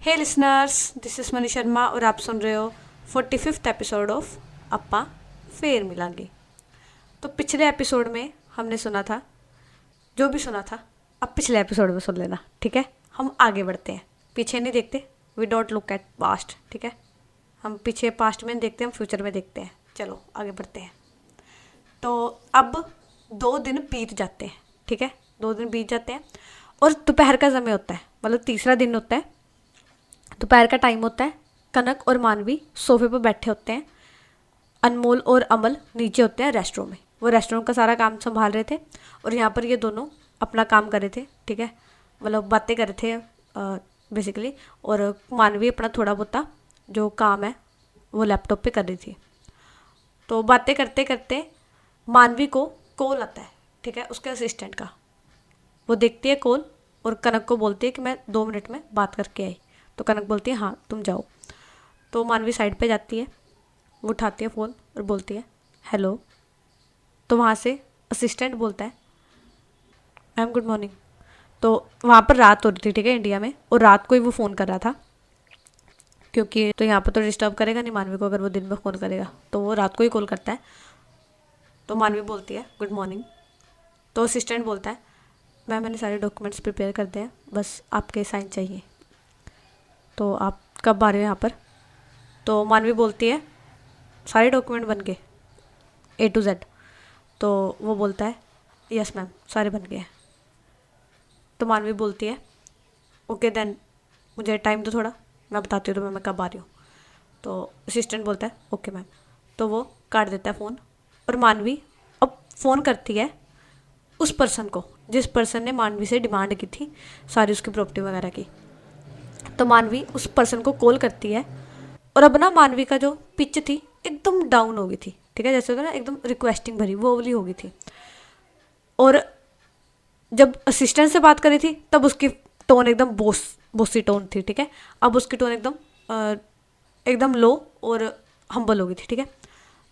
Hey listeners, this is Mani Sharma और आप सुन रहे हो 45th एपिसोड ऑफ अप्पा फिर मिलांगे। तो पिछले एपिसोड में हमने सुना था, जो भी सुना था अब पिछले एपिसोड में सुन लेना, ठीक है। हम आगे बढ़ते हैं, पीछे नहीं देखते। We don't look at past, ठीक है। हम पीछे पास्ट में नहीं देखते, हम फ्यूचर में देखते हैं। चलो आगे बढ़ते हैं। तो अब 2 दिन बीत जाते हैं, ठीक है। 2 दिन बीत जाते हैं और दोपहर का समय होता है, मतलब तीसरा दिन होता है। दोपहर का टाइम होता है। कनक और मानवी सोफे पर बैठे होते हैं। अनमोल और अमल नीचे होते हैं रेस्टोरेंट में। वो रेस्टोरेंट का सारा काम संभाल रहे थे और यहाँ पर ये दोनों अपना काम कर रहे थे, ठीक है। मतलब बातें कर रहे थे बेसिकली। और मानवी अपना थोड़ा बहुत जो काम है वो लैपटॉप पे कर रही थी। तो बातें करते करते मानवी को कॉल आता है, ठीक है, उसके असिस्टेंट का। वो देखती है कॉल और कनक को बोलती है कि मैं 2 मिनट में बात करके आई। तो कनक बोलती है हाँ तुम जाओ। तो मानवी साइड पे जाती है, वो उठाती है फ़ोन और बोलती है हेलो। तो वहाँ से असिस्टेंट बोलता है मैम गुड मॉर्निंग। तो वहाँ पर रात हो रही थी, ठीक है, इंडिया में। और रात को ही वो फ़ोन कर रहा था, क्योंकि तो यहाँ पर तो डिस्टर्ब करेगा नहीं मानवी को। अगर वो दिन में फ़ोन करेगा तो वो रात को ही कॉल करता है। तो मानवी बोलती है गुड मॉर्निंग। तो असिस्टेंट बोलता है मैम मैंने सारे डॉक्यूमेंट्स प्रिपेयर कर दिए हैं, बस आपके साइन चाहिए। तो आप कब आ रहे हो यहाँ पर? तो मानवी बोलती है सारे डॉक्यूमेंट बन गए A to Z। तो वो बोलता है यस मैम सारे बन गए हैं। तो मानवी बोलती है ओके देन मुझे टाइम दो थोड़ा, मैं बताती हूँ तुम्हें मैं कब आ रही हूँ। तो असिस्टेंट बोलता है ओके मैम। तो वो काट देता है फ़ोन और मानवी अब फ़ोन करती है उस पर्सन को जिस पर्सन ने मानवी से डिमांड की थी सारी उसकी प्रॉपर्टी वगैरह की। तो मानवी उस पर्सन को कॉल करती है और अब ना मानवी का जो पिच थी एकदम डाउन हो गई थी, ठीक है, जैसे होता है ना एकदम रिक्वेस्टिंग भरी, वो वाली हो गई थी। और जब असिस्टेंट से बात करी थी तब उसकी टोन एकदम बोसी टोन थी, ठीक है। अब उसकी टोन एकदम लो और हम्बल हो गई थी, ठीक है।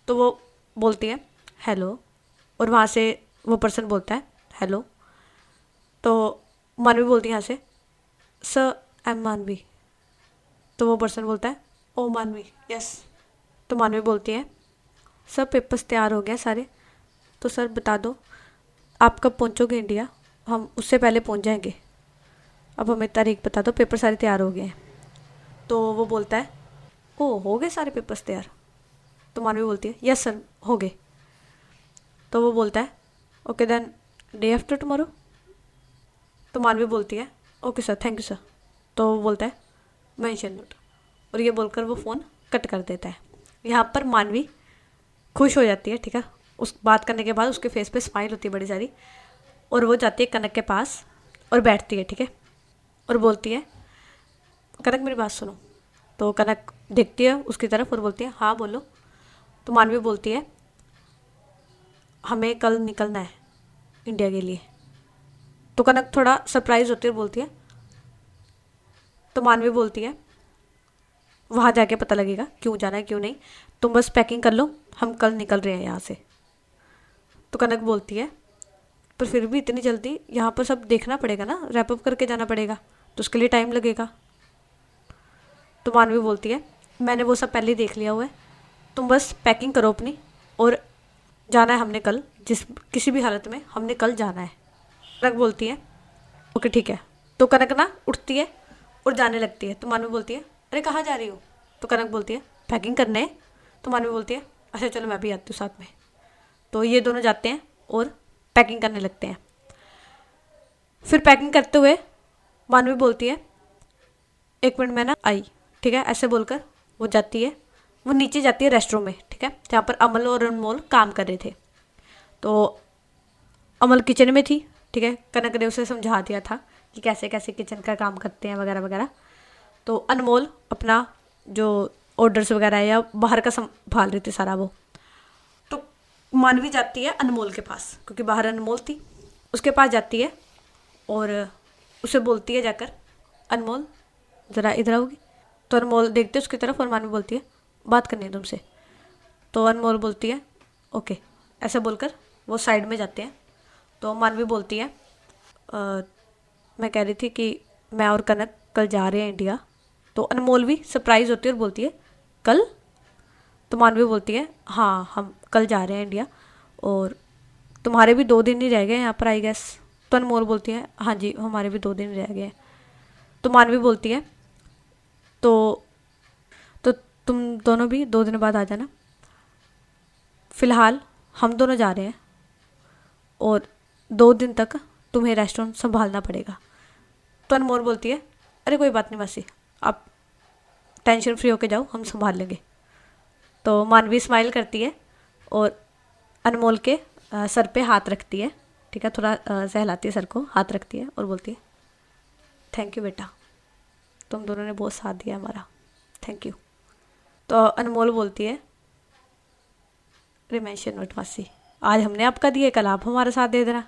तो वो बोलती है हेलो और वहाँ से वो पर्सन बोलता है हेलो। तो मानवी बोलती है यहाँ से सर आई एम मानवी। तो वो पर्सन बोलता है ओ मानवी यस। तो मानवी बोलती है सर पेपर्स तैयार हो गया सारे। तो सर बता दो आप कब पहुंचोगे इंडिया, हम उससे पहले पहुंच जाएंगे। अब हमें तारीख बता दो, पेपर सारे तैयार हो गए हैं। तो वो बोलता है ओ हो गए सारे पेपर्स तैयार। तो मानवी बोलती है यस सर हो गए। तो वो बोलता है okay then day after tomorrow. तो मानवी बोलती है okay sir thank you sir. तो वो बोलता है मेंशन नोट और ये बोलकर वो फ़ोन कट कर देता है। यहाँ पर मानवी खुश हो जाती है, ठीक है। उस बात करने के बाद उसके फेस पे स्माइल होती है बड़ी सारी और वो जाती है कनक के पास और बैठती है, ठीक है। और बोलती है कनक मेरी बात सुनो। तो कनक देखती है उसकी तरफ और बोलती है हाँ बोलो। तो मानवी बोलती है हमें कल निकलना है इंडिया के लिए। तो कनक थोड़ा सरप्राइज होती है और बोलती है तो मानवी बोलती है वहाँ जाके पता लगेगा क्यों जाना है क्यों नहीं, तुम बस पैकिंग कर लो हम कल निकल रहे हैं यहाँ से। तो कनक बोलती है पर फिर भी इतनी जल्दी यहाँ पर सब देखना पड़ेगा ना, रैप अप करके जाना पड़ेगा तो उसके लिए टाइम लगेगा। तो मानवी बोलती है मैंने वो सब पहले ही देख लिया हुआ है, तुम बस पैकिंग करो अपनी और जाना है हमने कल, जिस किसी भी हालत में हमने कल जाना है। कनक बोलती है ओके ठीक है। तो कनक ना उठती है और जाने लगती है। तो मानवी बोलती है अरे कहाँ जा रही हो? तो कनक बोलती है पैकिंग करने। तो मानवी बोलती है अच्छा चलो मैं भी आती हूँ साथ में। तो ये दोनों जाते हैं और पैकिंग करने लगते हैं। फिर पैकिंग करते हुए मानवी बोलती है 1 मिनट में ना आई, ठीक है, ऐसे बोलकर वो जाती है, वो नीचे जाती है रेस्टोरेंट में, ठीक है, जहाँ पर अमल और अनमोल काम कर रहे थे। तो अमल किचन में थी, ठीक है, कनक ने उसे समझा दिया था कि कैसे कैसे किचन का काम करते हैं वगैरह वगैरह। तो अनमोल अपना जो ऑर्डर्स वगैरह है या बाहर का संभाल रही थी सारा वो। तो मानवी जाती है अनमोल के पास क्योंकि बाहर अनमोल थी, उसके पास जाती है और उसे बोलती है जाकर अनमोल ज़रा इधर आओगी। तो अनमोल देखते उसकी तरफ और मानवी बोलती है बात करनी है तुमसे। तो अनमोल बोलती है ओके, ऐसा बोलकर वो साइड में जाते हैं। तो मानवी बोलती है मैं कह रही थी कि मैं और कनक कल जा रहे हैं इंडिया तो अनमोल भी सरप्राइज होती है और बोलती है कल। तो मानवी बोलती है हाँ हम कल जा रहे हैं इंडिया, और तुम्हारे भी 2 दिन ही रह गए यहाँ पर आई गेस। तो अनमोल बोलती है हाँ जी हमारे भी 2 दिन रह गए हैं। तो मानवी बोलती है तो तुम दोनों भी 2 दिन बाद आ जाना, फ़िलहाल हम दोनों जा रहे हैं और 2 दिन तक तुम्हें रेस्टोरेंट संभालना पड़ेगा। तो अनमोल बोलती है अरे कोई बात नहीं मासी, आप टेंशन फ्री होके जाओ, हम संभाल लेंगे। तो मानवी स्माइल करती है और अनमोल के सर पे हाथ रखती है, ठीक है, थोड़ा सहलाती है सर को, हाथ रखती है और बोलती है थैंक यू बेटा, तुम दोनों ने बहुत साथ दिया हमारा, थैंक यू। तो अनमोल बोलती है अरे मेंशन नोट मासी, आज हमने आपका दिए कल आप हमारा साथ दे देना।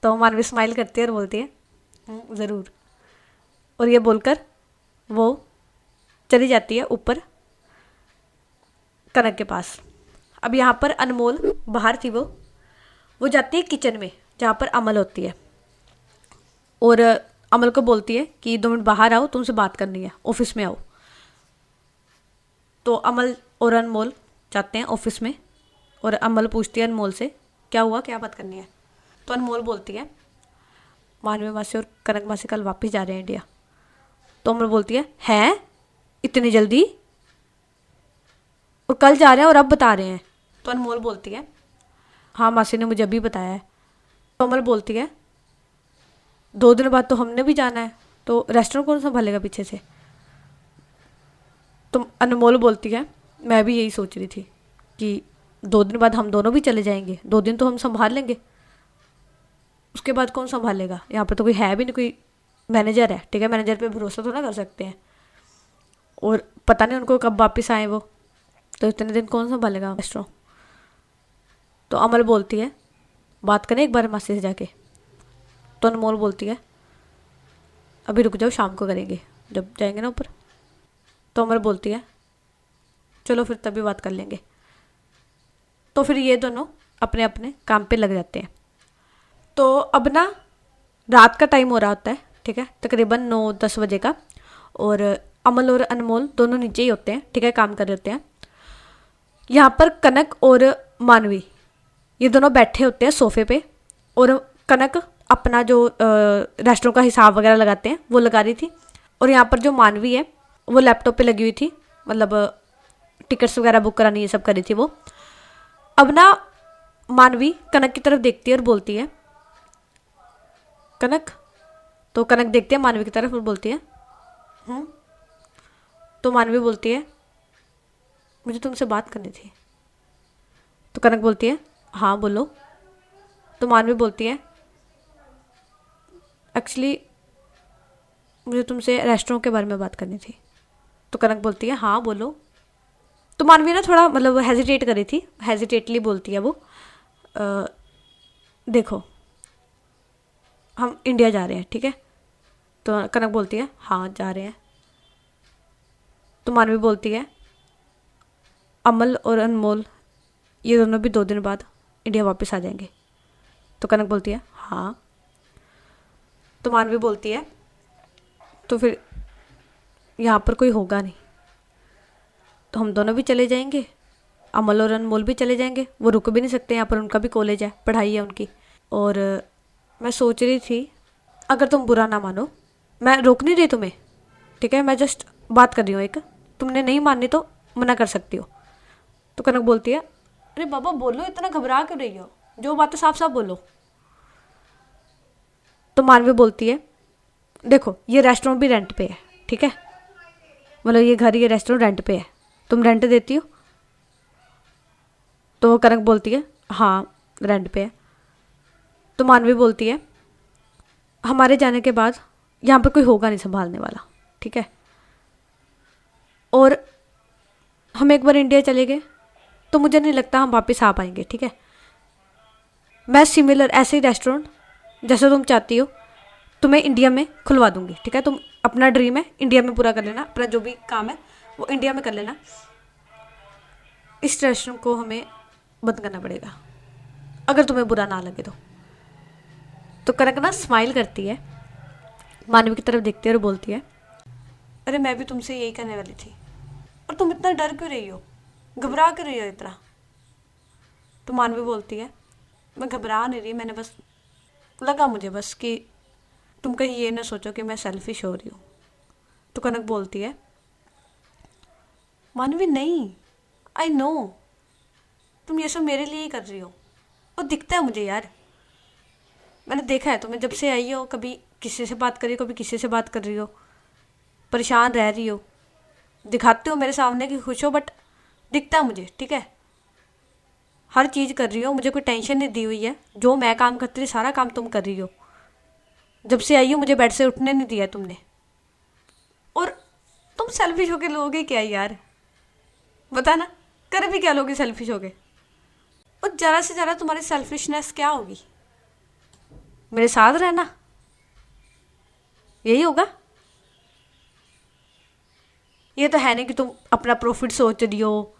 तो मानवी स्माइल करती है और बोलती है ज़रूर। और ये बोलकर वो चली जाती है ऊपर कनक के पास। अब यहाँ पर अनमोल बाहर थी, वो जाती है किचन में जहाँ पर अमल होती है और अमल को बोलती है कि 2 मिनट बाहर आओ, तुमसे बात करनी है, ऑफिस में आओ। तो अमल और अनमोल जाते हैं ऑफिस में और अमल पूछती है अनमोल से क्या हुआ, क्या बात करनी है। तो अनमोल बोलती है मानवी मासी और कनक मासी कल वापस जा रहे हैं इंडिया। तो अमल बोलती है हैं इतनी जल्दी, और कल जा रहे हैं और अब बता रहे हैं। तो अनमोल बोलती है हाँ मासी ने मुझे अभी बताया है। तो अमल बोलती है 2 दिन बाद तो हमने भी जाना है, तो रेस्टोरेंट कौन संभालेगा पीछे से। तो अनमोल बोलती है मैं भी यही सोच रही थी कि 2 दिन बाद हम दोनों भी चले जाएंगे, 2 दिन तो हम संभाल लेंगे, उसके बाद कौन संभालेगा, यहाँ पर तो कोई है भी नहीं, कोई मैनेजर है, ठीक है, मैनेजर पे भरोसा तो ना कर सकते हैं, और पता नहीं उनको कब वापस आए वो, तो इतने दिन कौन संभालेगा रेस्टोरेंट। तो अमल बोलती है बात करें एक बार मासी से जाके। तो अनमोल बोलती है अभी रुक जाओ, शाम को करेंगे जब जाएंगे ना ऊपर। तो अमल बोलती है चलो फिर तभी बात कर लेंगे। तो फिर ये दोनों अपने अपने काम पे लग जाते हैं। तो अब ना रात का टाइम हो रहा होता है, ठीक है, तकरीबन 9-10 बजे का, और अमल और अनमोल दोनों नीचे ही होते हैं, ठीक है, काम कर रहे होते हैं। यहाँ पर कनक और मानवी ये दोनों बैठे होते हैं सोफे पे, और कनक अपना जो रेस्टोरेंट का हिसाब वगैरह लगाते हैं वो लगा रही थी, और यहाँ पर जो मानवी है वो लैपटॉप पे लगी हुई थी, मतलब टिकट्स वगैरह बुक करानी ये सब करी थी वो। अब ना मानवी कनक की तरफ देखती है और बोलती है कनक। तो कनक देखती है मानवी की तरफ और बोलती है तो मानवी बोलती है मुझे तुमसे बात करनी थी। तो कनक बोलती है हाँ बोलो। तो मानवी बोलती है एक्चुअली मुझे तुमसे रेस्टोरेंट के बारे में बात करनी थी। तो कनक बोलती है हाँ बोलो। तो मानवी ना थोड़ा मतलब हेजिटेट करी थी, हेजिटेटली बोलती है वो देखो हम इंडिया जा रहे हैं, ठीक है। तो कनक बोलती है हाँ जा रहे हैं। तो मानवी बोलती है अमल और अनमोल ये दोनों भी 2 दिन बाद इंडिया वापस आ जाएंगे। तो कनक बोलती है हाँ। तो मानवी बोलती है तो फिर यहाँ पर कोई होगा नहीं, तो हम दोनों भी चले जाएंगे, अमल और अनमोल भी चले जाएंगे, वो रुक भी नहीं सकते, यहाँ पर उनका भी कॉलेज है, पढ़ाई है उनकी। और मैं सोच रही थी अगर तुम बुरा ना मानो, मैं रोक नहीं रही तुम्हें, ठीक है, मैं जस्ट बात कर रही हूँ एक, तुमने नहीं माननी तो मना कर सकती हो। तो कनक बोलती है अरे बाबा बोलो, इतना घबरा क्यों रही हो, जो बात है साफ साफ बोलो। तो मानवी बोलती है देखो ये रेस्टोरेंट भी रेंट पे है, ठीक है, मतलब ये घर ये रेस्टोरेंट रेंट पे है, तुम रेंट देती हो। तो कनक बोलती है हाँ रेंट पे है। तो मानवी बोलती है हमारे जाने के बाद यहाँ पर कोई होगा नहीं संभालने वाला, ठीक है, और हम एक बार इंडिया चले गए तो मुझे नहीं लगता हम वापस आ पाएंगे, ठीक है। मैं सिमिलर ऐसे ही रेस्टोरेंट जैसे तुम चाहती हो तुम्हें इंडिया में खुलवा दूंगी, ठीक है, तुम अपना ड्रीम है इंडिया में पूरा कर लेना, अपना जो भी काम है वो इंडिया में कर लेना, इस रेस्टोरेंट को हमें बंद करना पड़ेगा अगर तुम्हें बुरा ना लगे तो कनक ना स्माइल करती है, मानवी की तरफ देखती है और बोलती है अरे मैं भी तुमसे यही कहने वाली थी। और तुम इतना डर क्यों रही हो, घबरा क्यों रही हो इतना? तो मानवी बोलती है, मैं घबरा नहीं रही, मैंने बस लगा मुझे बस कि तुम कहीं ये ना सोचो कि मैं सेल्फिश हो रही हूँ। तो कनक बोलती है, मानवी नहीं, आई नो तुम ये सब मेरे लिए ही कर रही हो। वो दिखता है मुझे यार, मैंने देखा है तुम्हें जब से आई हो, कभी किसी से बात कर रही हो, कभी किसी से बात कर रही हो, परेशान रह रही हो, दिखाते हो मेरे सामने कि खुश हो, बट दिखता है मुझे, ठीक है? हर चीज़ कर रही हो, मुझे कोई टेंशन नहीं दी हुई है। जो मैं काम करती थी सारा काम तुम कर रही हो। जब से आई हो मुझे बेड से उठने नहीं दिया तुमने। और तुम सेल्फिश होके लोगे क्या यार, बता ना, कर भी क्या लोगे सेल्फिश होके? और ज़रा से ज़रा तुम्हारी सेल्फिशनेस क्या होगी? मेरे साथ रहना, यही होगा? ये तो है नहीं कि तुम अपना प्रॉफिट सोच रही हो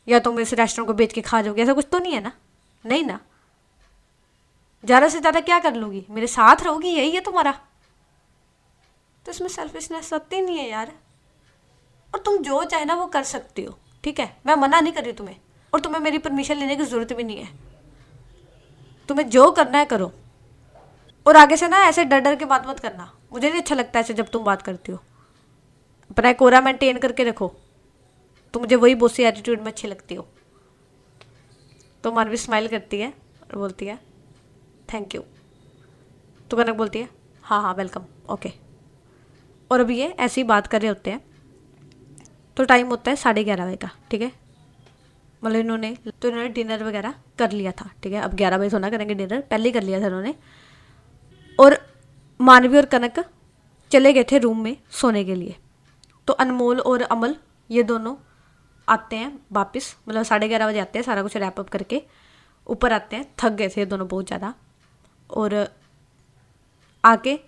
या तुम इस रेस्टोरेंट को बेच के खा जाओगे, ऐसा कुछ तो नहीं है ना? नहीं ना? ज़्यादा से ज़्यादा क्या कर लोगी, मेरे साथ रहोगी, यही है तुम्हारा? तो इसमें सेल्फिशनेस सत्य नहीं है यार। और तुम जो चाहे ना वो कर सकती हो, ठीक है? मैं मना नहीं कर रही तुम्हें, और तुम्हें मेरी परमिशन लेने की ज़रूरत भी नहीं है। तुम्हें जो करना है करो, और आगे से ना ऐसे डर डर के बात मत करना, मुझे नहीं अच्छा लगता ऐसे जब तुम बात करती हो। अपना कोरा मेंटेन करके रखो, तो मुझे वही बोसी एटीट्यूड में अच्छी लगती हो। तो मानवी स्माइल करती है और बोलती है, थैंक यू। तो कनक बोलती है, हाँ हाँ वेलकम, ओके। और अभी ये ऐसी बात कर रहे होते हैं, तो टाइम होता है 11:30 बजे का, ठीक है? मतलब इन्होंने डिनर वगैरह कर लिया था, ठीक है? अब 11 बजे सोना करेंगे डिनर, पहले ही कर लिया था इन्होंने। और मानवी और कनक चले गए थे रूम में सोने के लिए। तो अनमोल और अमल ये दोनों आते हैं वापस, मतलब 11:30 बजे आते हैं, सारा कुछ रैप अप करके ऊपर आते हैं। थक गए थे ये दोनों बहुत ज़्यादा, और आके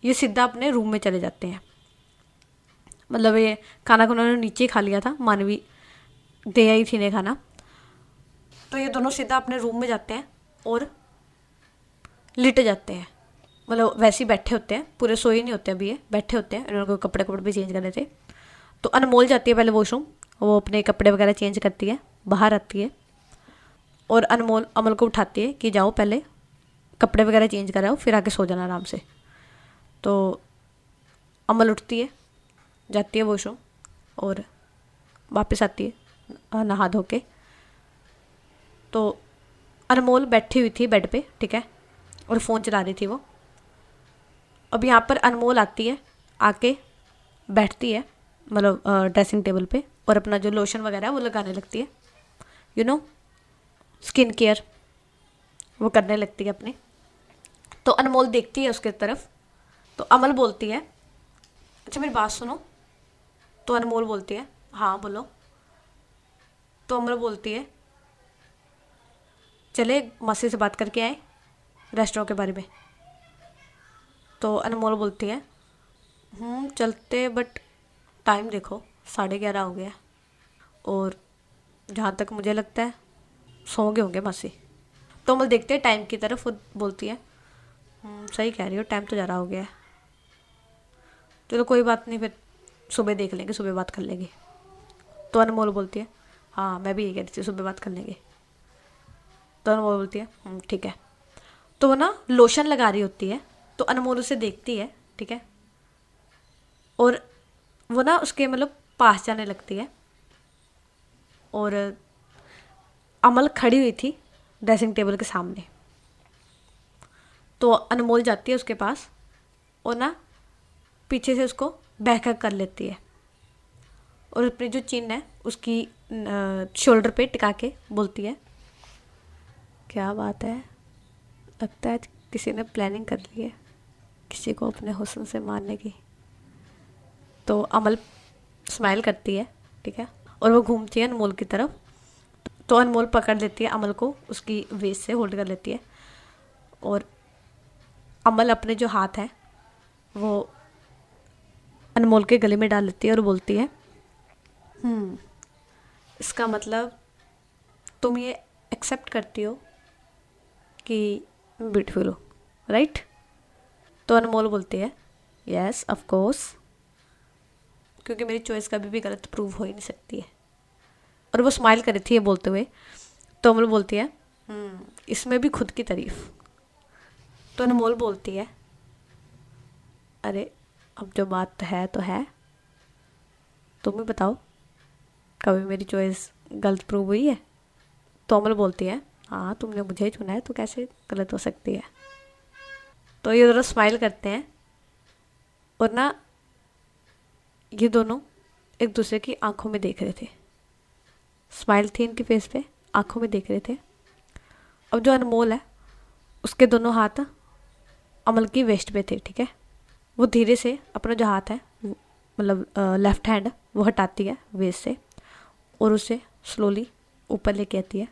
ये सीधा अपने रूम में चले जाते हैं। मतलब ये खाना उन्होंने नीचे ही खा लिया था, मानवी दे आई थी ने खाना। तो ये दोनों सीधा अपने रूम में जाते हैं और लिट जाते हैं। मतलब वैसे ही बैठे होते हैं, पूरे सोए नहीं होते, अभी ये बैठे होते हैं, इन्होंने कपड़े भी चेंज करने थे। तो अनमोल जाती है पहले वॉशरूम, वो अपने कपड़े वगैरह चेंज करती है, बाहर आती है, और अनमोल अमल को उठाती है कि जाओ पहले कपड़े वगैरह चेंज कराओ, फिर आके सो जाना आराम से। तो अमल उठती है, जाती है वॉशरूम, और वापस आती है नहा धो के। तो अनमोल बैठी हुई थी बेड पे, ठीक है, और फ़ोन चला रही थी वो। अब यहाँ पर अनमोल आती है, आके बैठती है मतलब ड्रेसिंग टेबल पे, और अपना जो लोशन वगैरह है वो लगाने लगती है, यू नो स्किन केयर वो करने लगती है अपने। तो अनमोल देखती है उसके तरफ। तो अमल बोलती है, अच्छा मेरी बात सुनो। तो अनमोल बोलती है, हाँ बोलो। तो अमल बोलती है, चले मासी से बात करके आए रेस्टोरेंट के बारे में। तो अनमोल बोलती है, चलते, बट टाइम देखो 11:30 हो गया, और जहाँ तक मुझे लगता है सो गए होंगे मासी। तो अमल देखते हैं टाइम की तरफ, वो बोलती है, सही कह रही हो, टाइम तो ज़्यादा हो गया है, चलो कोई बात नहीं, फिर सुबह देख लेंगे, सुबह बात कर लेंगे। तो अनमोल बोलती है, हाँ मैं भी यही कह रही थी, सुबह बात कर लेंगे। तो अनमोल बोलती है, ठीक है। तो वो ना लोशन लगा रही होती है, तो अनमोल उसे देखती है, ठीक है, और वो ना उसके मतलब पास जाने लगती है। और अमल खड़ी हुई थी ड्रेसिंग टेबल के सामने। तो अनमोल जाती है उसके पास, और ना पीछे से उसको बैकअप कर लेती है, और अपनी जो चिन है उसकी शोल्डर पे टिका के बोलती है, क्या बात है, लगता है किसी ने प्लानिंग कर ली है किसी को अपने हुस्न से मारने की। तो अमल स्माइल करती है, ठीक है, और वो घूमती है अनमोल की तरफ। तो अनमोल पकड़ लेती है अमल को, उसकी वेस्ट से होल्ड कर लेती है, और अमल अपने जो हाथ है वो अनमोल के गले में डाल लेती है और बोलती है, इसका मतलब तुम ये एक्सेप्ट करती हो कि ब्यूटीफुल हो, राइट? तो अनमोल बोलती है, यस ऑफ कोर्स। क्योंकि मेरी चॉइस कभी भी गलत प्रूव हो ही नहीं सकती है। और वो स्माइल कर रही थी ये बोलते हुए। तो अमल बोलती है इसमें भी खुद की तारीफ। तो अनमोल बोलती है अरे अब जो बात है तो है, तुम ही बताओ कभी मेरी चॉइस गलत प्रूव हुई है। तो अमल बोलती है हाँ तुमने मुझे ही चुना है तो कैसे गलत हो सकती है। तो ये दोनों स्माइल करते हैं और ना ये दोनों एक दूसरे की आंखों में देख रहे थे। स्माइल थी इनके फेस पे, आंखों में देख रहे थे। अब जो अनमोल है उसके दोनों हाथ अमल की वेस्ट पे थे, ठीक है। वो धीरे से अपना जो हाथ है मतलब लेफ्ट हैंड वो हटाती है वेस्ट से और उसे स्लोली ऊपर लेके आती है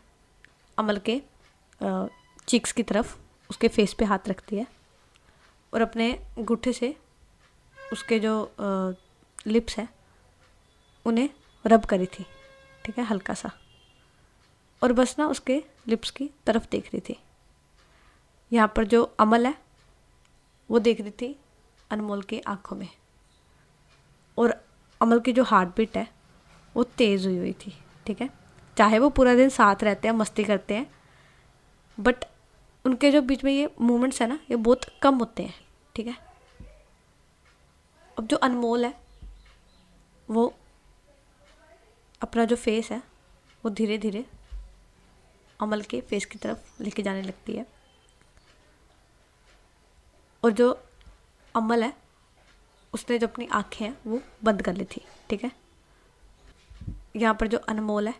अमल के चीक्स की तरफ, उसके फेस पे हाथ रखती है और अपने अंगूठे से उसके जो लिप्स है उन्हें रब करी थी, ठीक है, हल्का सा। और बस ना उसके लिप्स की तरफ देख रही थी। यहाँ पर जो अमल है वो देख रही थी अनमोल की आंखों में। और अमल की जो हार्ट बीट है वो तेज़ हुई हुई थी, ठीक है। चाहे वो पूरा दिन साथ रहते हैं, मस्ती करते हैं, बट उनके जो बीच में ये मूवमेंट्स है ना ये बहुत कम होते हैं, ठीक है। अब जो अनमोल है वो अपना जो फेस है वो धीरे धीरे अमल के फेस की तरफ लेके जाने लगती है। और जो अमल है उसने जो अपनी आँखें हैं वो बंद कर ली थी, ठीक है। यहाँ पर जो अनमोल है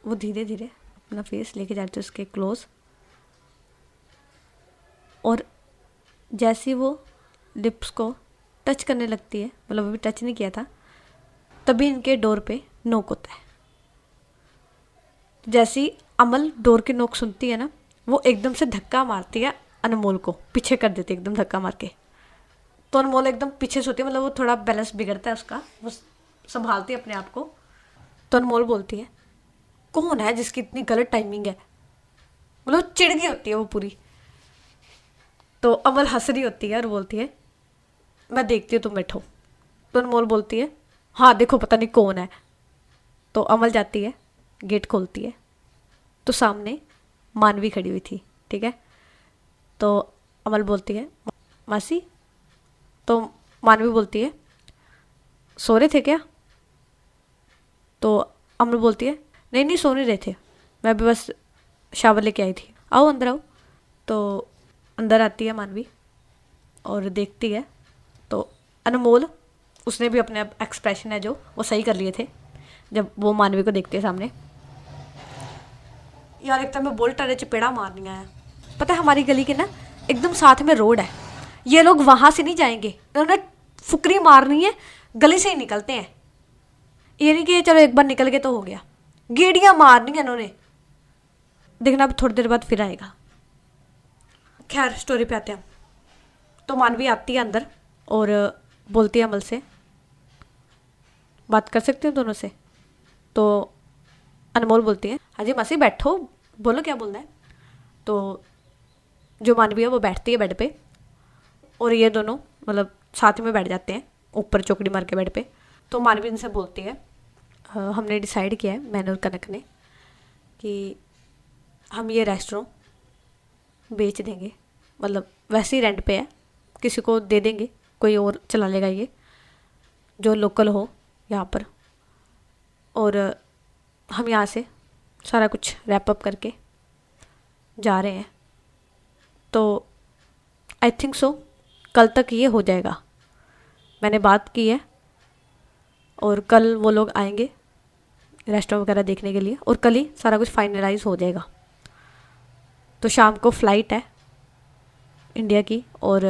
वो धीरे धीरे अपना फेस लेके जाती है उसके क्लोज। और जैसे वो लिप्स को टच करने लगती है, मतलब अभी टच नहीं किया था, तभी इनके डोर पे नोक होता है। जैसी अमल डोर की नोक सुनती है ना वो एकदम से धक्का मारती है अनमोल को, पीछे कर देती है एकदम धक्का मार के। तो अनमोल एकदम पीछे सोती है, मतलब वो थोड़ा बैलेंस बिगड़ता है उसका, वो संभालती है अपने आप को। तो अनमोल बोलती है कौन है जिसकी इतनी गलत टाइमिंग है, मतलब चिढ़ गई होती है वो पूरी। तो अमल हंस रही होती है और बोलती है मैं देखती हूँ, तुम बैठो। तो अनमोल बोलती है हाँ देखो पता नहीं कौन है। तो अमल जाती है, गेट खोलती है, तो सामने मानवी खड़ी हुई थी, ठीक है। तो अमल बोलती है मासी। तो मानवी बोलती है सो रहे थे क्या। तो अमल बोलती है नहीं नहीं सो नहीं रहे थे, मैं भी बस शावर लेके आई थी, आओ अंदर आओ। तो अंदर आती है मानवी और देखती है तो अनमोल, उसने भी अपने एक्सप्रेशन है जो वो सही कर लिए थे जब वो मानवी को देखते है सामने। यार एक तो मैं बोल टरे चपेड़ा मारनी है। पता है हमारी गली के ना एकदम साथ में रोड है, ये लोग वहाँ से नहीं जाएंगे, इन्होंने फुकरी मारनी है, गली से ही निकलते हैं। ये नहीं कि चलो एक बार निकल के तो हो गया, गेड़ियाँ मारनी है इन्होंने। देखना अब थोड़ी देर बाद फिर आएगा। खैर स्टोरी पे आते हैं। तो मानवी आती है अंदर और बोलती है अमल से बात कर सकते हैं दोनों से। तो अनमोल बोलती है हाँ जी मासी बैठो, बोलो क्या बोलना है। तो जो मानवी है वो बैठती है बेड पे और ये दोनों मतलब साथ में बैठ जाते हैं ऊपर चौकड़ी मार के बेड पे। तो मानवी इनसे बोलती है हमने डिसाइड किया है मैंने और कनक ने कि हम ये रेस्टोरेंट बेच देंगे, मतलब वैसे ही रेंट पे है, किसी को दे देंगे, कोई और चला लेगा ये जो लोकल हो यहाँ पर। और हम यहाँ से सारा कुछ रैप अप करके जा रहे हैं। तो आई थिंक सो कल तक ये हो जाएगा, मैंने बात की है। और कल वो लोग आएंगे रेस्टोरेंट वगैरह देखने के लिए और कल ही सारा कुछ फाइनलाइज हो जाएगा। तो शाम को फ़्लाइट है इंडिया की और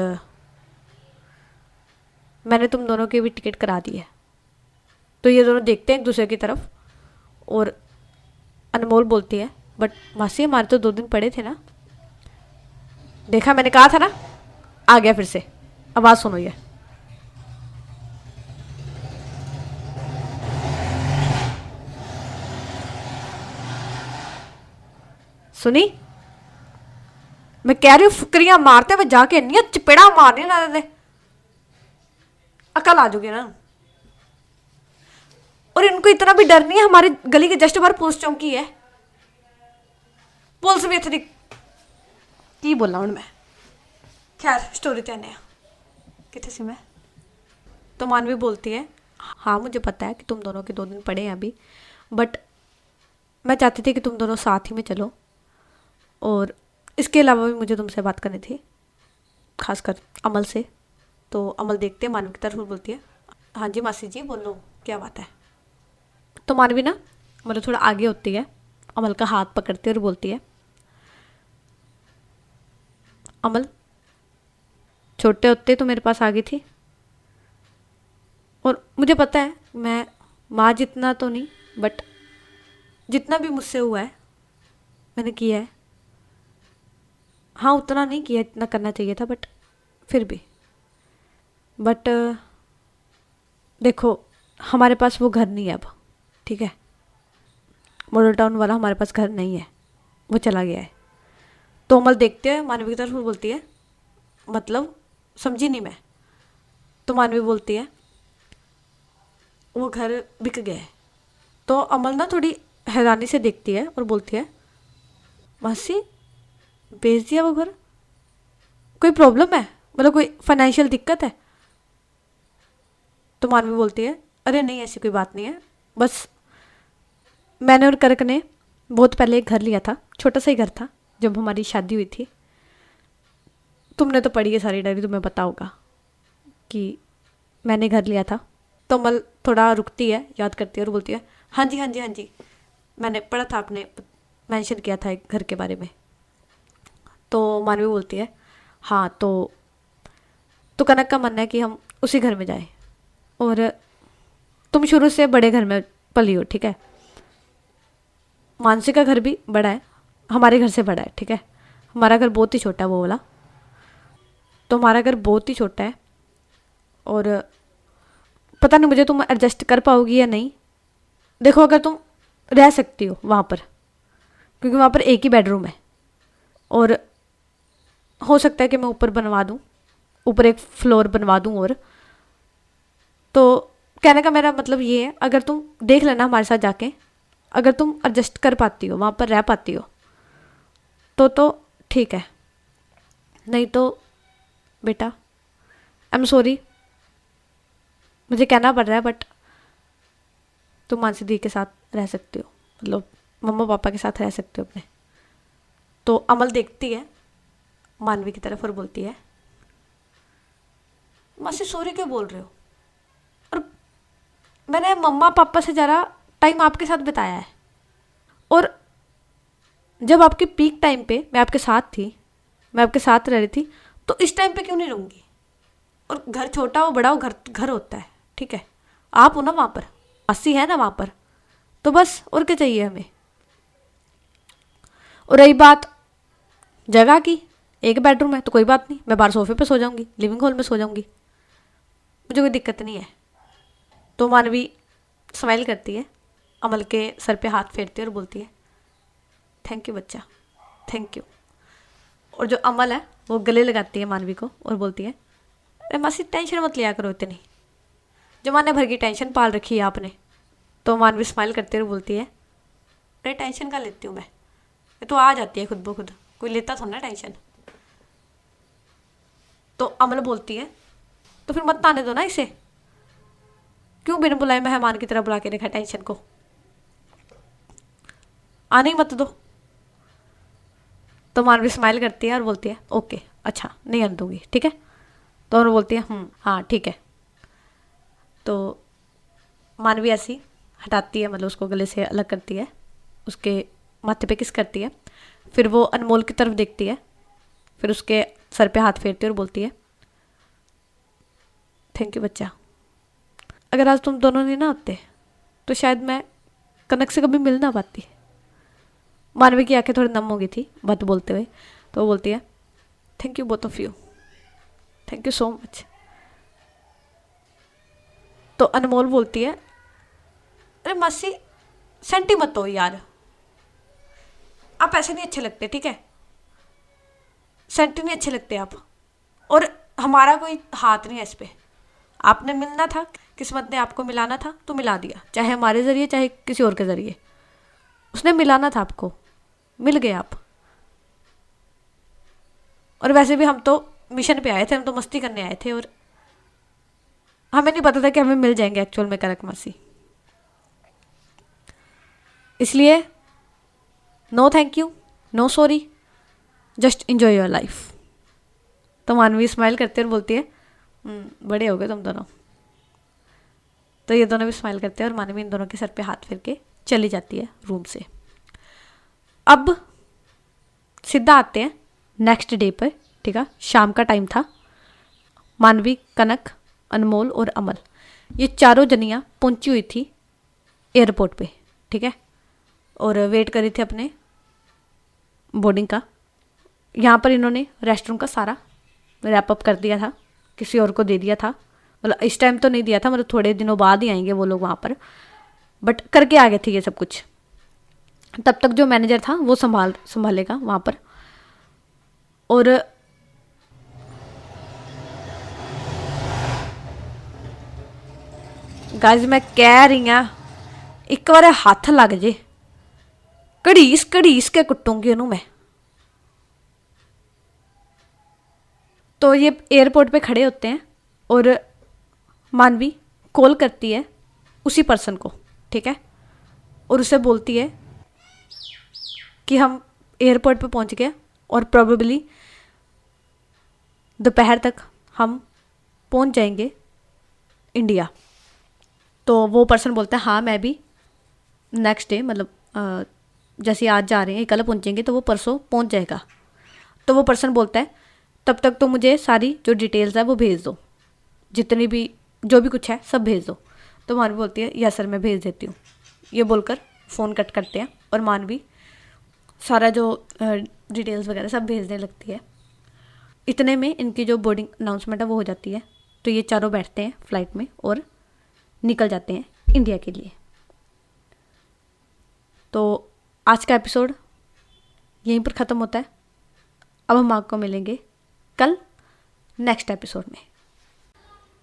मैंने तुम दोनों की भी टिकट करा दी है। तो ये दोनों देखते हैं एक दूसरे की तरफ और अनमोल बोलती है बट मासी हमारे तो 2 दिन पड़े थे ना। देखा मैंने कहा था ना, आ गया फिर से, आवाज़ सुनो ये। सुनी, मैं कह रही हूँ फुकरियाँ मारते हुए जाके नहीं चपेड़ा मारनी ना दे, अकल आ जाऊगी ना। और इनको इतना भी डर नहीं है, हमारे गली के जस्ट बाहर पुलिस चौकी है, पुलिस भी इतनी की बोलना हूँ मैं। खैर स्टोरी तो नया कितने सी मैं। तो मानवी बोलती है हाँ मुझे पता है कि तुम दोनों के 2 दिन पड़े हैं अभी, बट मैं चाहती थी कि तुम दोनों साथ ही में चलो, और इसके अलावा भी मुझे तुमसे बात करनी थी, खासकर अमल से। तो अमल देखते हैं मानवी की तरफ और बोलती है हाँ जी मासी जी बोलो क्या बात है। तो मानवी ना मतलब थोड़ा आगे होती है, अमल का हाथ पकड़ती है और बोलती है अमल छोटे होते तो मेरे पास आ गई थी, और मुझे पता है मैं माँ जितना तो नहीं, बट जितना भी मुझसे हुआ है मैंने किया है। हाँ उतना नहीं किया, इतना करना चाहिए था, बट फिर भी। बट देखो हमारे पास वो घर नहीं है अब, ठीक है, मॉडल टाउन वाला हमारे पास घर नहीं है, वो चला गया है। तो अमल देखते हैं मानवी की तरफ वो बोलती है मतलब समझी नहीं मैं। तो मानवी बोलती है वो घर बिक गया है। तो अमल ना थोड़ी हैरानी से देखती है और बोलती है मासी बेच दिया वो घर, कोई प्रॉब्लम है, मतलब कोई फाइनेंशियल दिक्कत है। तो मानवी बोलती है अरे नहीं ऐसी कोई बात नहीं है, बस मैंने और करक ने बहुत पहले एक घर लिया था, छोटा सा ही घर था, जब हमारी शादी हुई थी। तुमने तो पढ़ी है सारी डायरी, तुम्हें पता होगा कि मैंने घर लिया था। तो अमल थोड़ा रुकती है, याद करती है और बोलती है हाँ जी हाँ जी हाँ जी, मैंने पढ़ा था, आपने मेंशन किया था एक घर के बारे में। तो मानवी बोलती है हाँ तो कनक का मानना है कि हम उसी घर में जाएं, और तुम शुरू से बड़े घर में पली हो, ठीक है, मानसी का घर भी बड़ा है, हमारे घर से बड़ा है, ठीक है, हमारा घर बहुत ही छोटा है वो वाला। तो हमारा घर बहुत ही छोटा है, और पता नहीं मुझे तुम एडजस्ट कर पाओगी या नहीं। देखो अगर तुम रह सकती हो वहाँ पर, क्योंकि वहाँ पर एक ही बेडरूम है, और हो सकता है कि मैं ऊपर बनवा दूँ, ऊपर एक फ्लोर बनवा दूँ। और तो कहने का मेरा मतलब ये है, अगर तुम देख लेना हमारे साथ जाके, अगर तुम एडजस्ट कर पाती हो, वहाँ पर रह पाती हो तो ठीक है, नहीं तो बेटा आई एम सॉरी, मुझे कहना पड़ रहा है, बट तुम मानसी दी के साथ रह सकते हो, मतलब मम्मा पापा के साथ रह सकते हो अपने। तो अमल देखती है मानवी की तरफ और बोलती है मासी सॉरी क्यों बोल रहे हो, और मैंने मम्मा पापा से ज़्यादा टाइम आपके साथ बिताया है, और जब आपके पीक टाइम पे मैं आपके साथ थी, मैं आपके साथ रह रही थी, तो इस टाइम पे क्यों नहीं रहूँगी। और घर छोटा हो बड़ा हो, घर घर होता है, ठीक है, आप हो ना वहाँ पर, मासी है ना वहाँ पर, तो बस और क्या चाहिए हमें। और रही बात जगह की, एक बेडरूम है तो कोई बात नहीं, मैं बाहर सोफे पे सो जाऊंगी, लिविंग हॉल में सो जाऊंगी, मुझे कोई दिक्कत नहीं है। तो मानवी स्माइल करती है, अमल के सर पे हाथ फेरती है और बोलती है थैंक यू बच्चा, थैंक यू। और जो अमल है वो गले लगाती है मानवी को और बोलती है अरे मासी टेंशन मत लिया करो इतनी, जमाने भर की टेंशन पाल रखी है आपने। तो मानवी स्माइल करते हुए बोलती है अरे टेंशन का लेती हूँ मैं, ये तो आ जाती है खुद ब खुद, कोई लेता थोड़ा ना टेंशन। तो अमल बोलती है तो फिर मत आने दो ना इसे, क्यों बिना बुलाए मेहमान की तरह बुला के रखा टेंशन को, आने ही मत दो। तो मानवी स्माइल करती है और बोलती है ओके अच्छा नहीं आने दूंगी, ठीक है। तो उन्होंने बोलती है हाँ ठीक है। तो मानवी ऐसी हटाती है, मतलब उसको गले से अलग करती है, उसके माथे पे किस करती है, फिर वो अनमोल की तरफ देखती है, फिर उसके सर पे हाथ फेरती है और बोलती है थैंक यू बच्चा, अगर आज तुम दोनों नहीं ना होते तो शायद मैं कनक से कभी मिल ना पाती। मानवी की आंखें थोड़ी नम हो गई थी बात बोलते हुए, तो वो बोलती है thank you both of you, thank you so much. तो अनमोल बोलती है अरे मासी सेंटी मत हो यार, आप ऐसे नहीं अच्छे लगते, ठीक है, सेंटी नहीं अच्छे लगते आप, और हमारा कोई हाथ नहीं है इस पे, आपने मिलना था किस्मत ने आपको मिलाना था तो मिला दिया, चाहे हमारे ज़रिए चाहे किसी और के ज़रिए, उसने मिलाना था आपको, मिल गए आप। और वैसे भी हम तो मिशन पे आए थे, हम तो मस्ती करने आए थे, और हमें नहीं पता था कि हमें मिल जाएंगे एक्चुअल में करक मसी। इसलिए no thank you, no sorry, just enjoy your life. तो मानवी स्माइल करते और बोलती है बड़े हो गए तुम दोनों। तो ये दोनों भी स्माइल करते हैं और मानवी इन दोनों के सर पे हाथ फेर के चली जाती है रूम से। अब सीधा आते हैं नेक्स्ट डे पर, ठीक है। शाम का टाइम था। मानवी, कनक, अनमोल और अमल, ये चारों जनियाँ पहुंची हुई थी एयरपोर्ट पे, ठीक है, और वेट करी थी अपने बोर्डिंग का। यहाँ पर इन्होंने रेस्टरूम का सारा रैप अप कर दिया था, किसी और को दे दिया था, मतलब इस टाइम तो नहीं दिया था, मतलब थोड़े दिनों बाद ही आएंगे वो लोग वहाँ पर, बट करके आ गए थे ये सब कुछ। तब तक जो मैनेजर था वो संभालेगा वहाँ पर। और गाइस मैं कह रही हूँ एक बार हाथ लग जे, घड़ीस घड़ीस के कुटूंगी ओनू मैं। तो ये एयरपोर्ट पे खड़े होते हैं और मानवी कॉल करती है उसी पर्सन को, ठीक है, और उसे बोलती है कि हम एयरपोर्ट पे पहुंच गए और प्रोबेबली दोपहर तक हम पहुंच जाएंगे इंडिया। तो वो पर्सन बोलता है हाँ मैं भी नेक्स्ट डे, मतलब जैसे आज जा रहे हैं कल पहुंचेंगे तो वो परसों पहुंच जाएगा। तो वो पर्सन बोलता है तब तक तो मुझे सारी जो डिटेल्स है वो भेज दो, जितनी भी जो भी कुछ है सब भेज दो। तो मानवी बोलती है यस सर मैं भेज देती हूँ। ये बोलकर फ़ोन कट करते हैं और मानवी सारा जो डिटेल्स वगैरह सब भेजने लगती है। इतने में इनकी जो बोर्डिंग अनाउंसमेंट है वो हो जाती है। तो ये चारों बैठते हैं फ्लाइट में और निकल जाते हैं इंडिया के लिए। तो आज का एपिसोड यहीं पर ख़त्म होता है। अब हम आपको मिलेंगे कल नेक्स्ट एपिसोड में।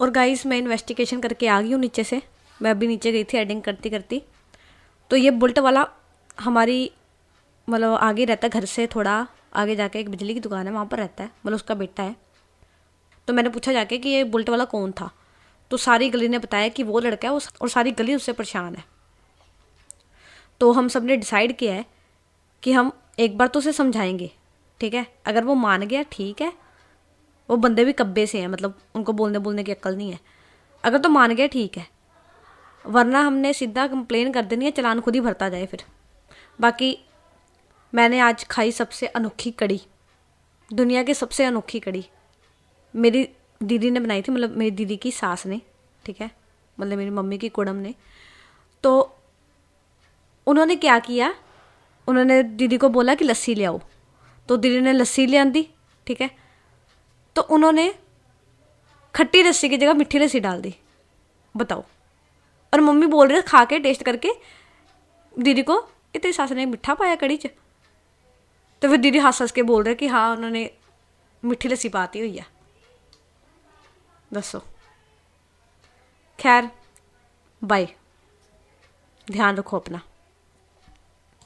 और गाइस मैं इन्वेस्टिगेशन करके आ गई हूँ नीचे से, मैं अभी नीचे गई थी एडिंग करती करती। तो ये बुलेट वाला हमारी मतलब आगे रहता है, घर से थोड़ा आगे जाके एक बिजली की दुकान है वहाँ पर रहता है, मतलब उसका बेटा है। तो मैंने पूछा जाके कि ये बुलेट वाला कौन था, तो सारी गली ने बताया कि वो लड़का है और सारी गली उससे परेशान है। तो हम सब ने डिसाइड किया है कि हम एक बार तो उसे समझाएंगे, ठीक है, अगर वो मान गया ठीक है, वो बंदे भी कब्बे से हैं, मतलब उनको बोलने की अक्ल नहीं है। अगर तो मान गया ठीक है, वरना हमने सीधा कंप्लेन कर देनी है, चालान खुद ही भरता जाए फिर। बाकी मैंने आज खाई सबसे अनोखी कड़ी, दुनिया की सबसे अनोखी कड़ी मेरी दीदी ने बनाई थी, मतलब मेरी दीदी की सास ने, ठीक है, मतलब मेरी मम्मी की कुड़म ने। तो उन्होंने क्या किया, उन्होंने दीदी को बोला कि लस्सी ले आओ, तो दीदी ने लस्सी ले आंदी, ठीक है। तो उन्होंने खट्टी लस्सी की जगह मीठी लस्सी डाल दी, बताओ। और मम्मी बोल रहे खा के टेस्ट करके दीदी को कि तेरी सास ने मीठा पाया कड़ी च। तो फिर दीदी हंस हंस के बोल रहे कि हाँ उन्होंने मीठी लस्सी पाती हुई है। दसो, खैर बाय, ध्यान रखो अपना।